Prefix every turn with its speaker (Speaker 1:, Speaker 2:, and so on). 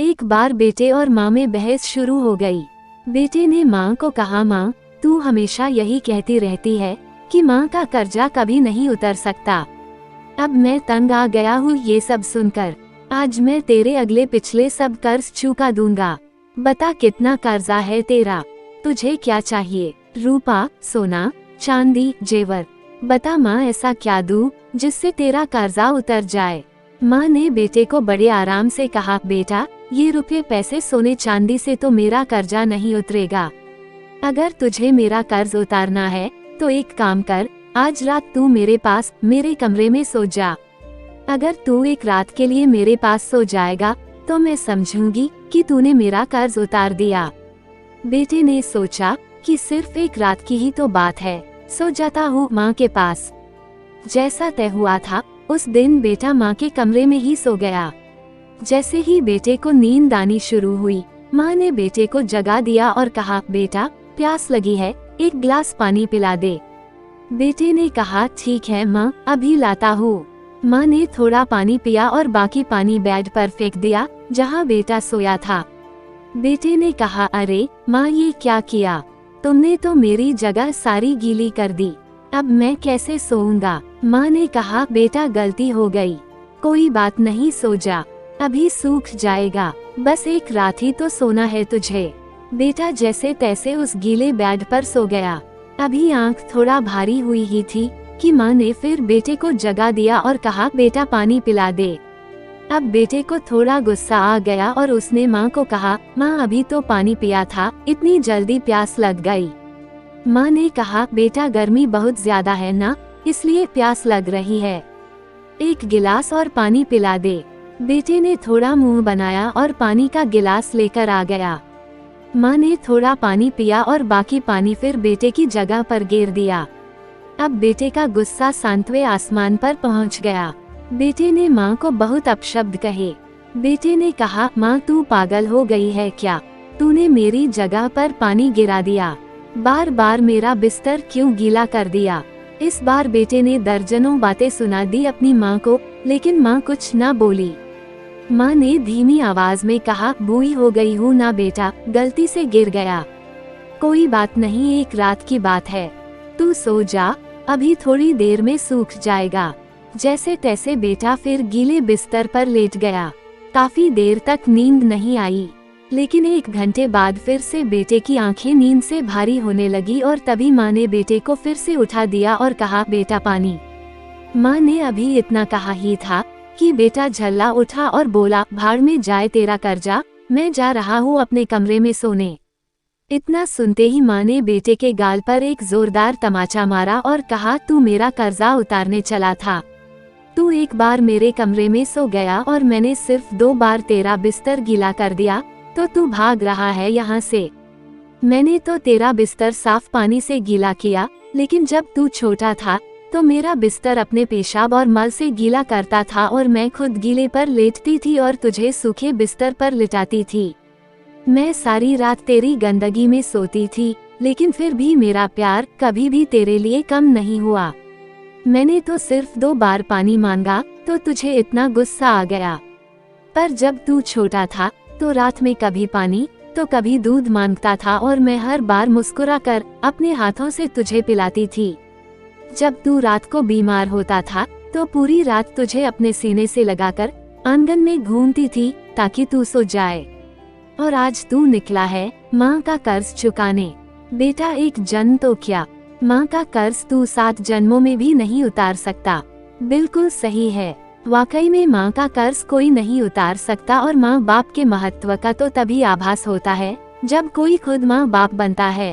Speaker 1: एक बार बेटे और माँ में बहस शुरू हो गई। बेटे ने माँ को कहा, माँ तू हमेशा यही कहती रहती है कि माँ का कर्जा कभी नहीं उतर सकता। अब मैं तंग आ गया हूँ ये सब सुनकर। आज मैं तेरे अगले पिछले सब कर्ज चुका दूंगा। बता कितना कर्जा है तेरा, तुझे क्या चाहिए? रूपा, सोना, चांदी, जेवर। बता माँ ऐसा क्या दूँ जिससे तेरा कर्जा उतर जाए? माँ ने बेटे को बड़े आराम से कहा, बेटा ये रुपये पैसे सोने चांदी से तो मेरा कर्जा नहीं उतरेगा। अगर तुझे मेरा कर्ज उतारना है तो एक काम कर, आज रात तू मेरे पास मेरे कमरे में सो जा। अगर तू एक रात के लिए मेरे पास सो जाएगा तो मैं समझूंगी कि तूने मेरा कर्ज उतार दिया। बेटे ने सोचा कि सिर्फ एक रात की ही तो बात है, सो जाता हूँ माँ के पास। जैसा तय हुआ था उस दिन बेटा माँ के कमरे में ही सो गया। जैसे ही बेटे को नींद आनी शुरू हुई, माँ ने बेटे को जगा दिया और कहा, बेटा प्यास लगी है, एक गिलास पानी पिला दे। बेटे ने कहा, ठीक है माँ, अभी लाता हूँ। माँ ने थोड़ा पानी पिया और बाकी पानी बेड पर फेंक दिया जहाँ बेटा सोया था। बेटे ने कहा, अरे माँ ये क्या किया, तुमने तो मेरी जगह सारी गीली कर दी, अब मैं कैसे सोऊंगा? माँ ने कहा, बेटा गलती हो गई, कोई बात नहीं, सो जा, अभी सूख जाएगा, बस एक रात ही तो सोना है तुझे। बेटा जैसे तैसे उस गीले बेड पर सो गया। अभी आंख थोड़ा भारी हुई ही थी कि माँ ने फिर बेटे को जगा दिया और कहा, बेटा पानी पिला दे। अब बेटे को थोड़ा गुस्सा आ गया और उसने माँ को कहा, माँ अभी तो पानी पिया था, इतनी जल्दी प्यास लग गई। माँ ने कहा, बेटा गर्मी बहुत ज्यादा है ना, इसलिए प्यास लग रही है, एक गिलास और पानी पिला दे। बेटे ने थोड़ा मुंह बनाया और पानी का गिलास लेकर आ गया। माँ ने थोड़ा पानी पिया और बाकी पानी फिर बेटे की जगह पर गिर दिया। अब बेटे का गुस्सा सातवें आसमान पर पहुँच गया। बेटे ने माँ को बहुत अपशब्द कहे। बेटे ने कहा, माँ तू पागल हो गई है क्या, तूने मेरी जगह पर पानी गिरा दिया, बार बार मेरा बिस्तर क्यों गीला कर दिया? इस बार बेटे ने दर्जनों बातें सुना दी अपनी माँ को, लेकिन माँ कुछ न बोली। माँ ने धीमी आवाज में कहा, बूढ़ी हो गई हूँ ना बेटा, गलती से गिर गया, कोई बात नहीं, एक रात की बात है, तू सो जा, अभी थोड़ी देर में सूख जाएगा। जैसे तैसे बेटा फिर गीले बिस्तर पर लेट गया। काफी देर तक नींद नहीं आई, लेकिन 1 घंटे बाद फिर से बेटे की आंखें नींद से भारी होने लगी और तभी माँ ने बेटे को फिर से उठा दिया और कहा, बेटा पानी। माँ ने अभी इतना कहा ही था कि बेटा झल्ला उठा और बोला, भाड़ में जाए तेरा कर्जा, मैं जा रहा हूँ अपने कमरे में सोने। इतना सुनते ही माँ ने बेटे के गाल पर एक जोरदार तमाचा मारा और कहा, तू मेरा कर्जा उतारने चला था, तू एक बार मेरे कमरे में सो गया और मैंने सिर्फ 2 बार तेरा बिस्तर गीला कर दिया तो तू भाग रहा है यहाँ से। मैंने तो तेरा बिस्तर साफ पानी से गीला किया, लेकिन जब तू छोटा था तो मेरा बिस्तर अपने पेशाब और मल से गीला करता था और मैं खुद गीले पर लेटती थी और तुझे सूखे बिस्तर पर लिटाती थी। मैं सारी रात तेरी गंदगी में सोती थी, लेकिन फिर भी मेरा प्यार कभी भी तेरे लिए कम नहीं हुआ। मैंने तो सिर्फ 2 बार पानी मांगा तो तुझे इतना गुस्सा आ गया, पर जब तू छोटा था तो रात में कभी पानी तो कभी दूध मांगता था और मैं हर बार मुस्कुरा कर अपने हाथों से तुझे पिलाती थी। जब तू रात को बीमार होता था तो पूरी रात तुझे अपने सीने से लगाकर आंगन में घूमती थी ताकि तू सो जाए। और आज तू निकला है माँ का कर्ज चुकाने। बेटा एक जन्म तो क्या, माँ का कर्ज तू 7 जन्मों में भी नहीं उतार सकता। बिल्कुल सही है, वाकई में माँ का कर्ज कोई नहीं उतार सकता और माँ बाप के महत्व का तो तभी आभास होता है जब कोई खुद माँ बाप बनता है।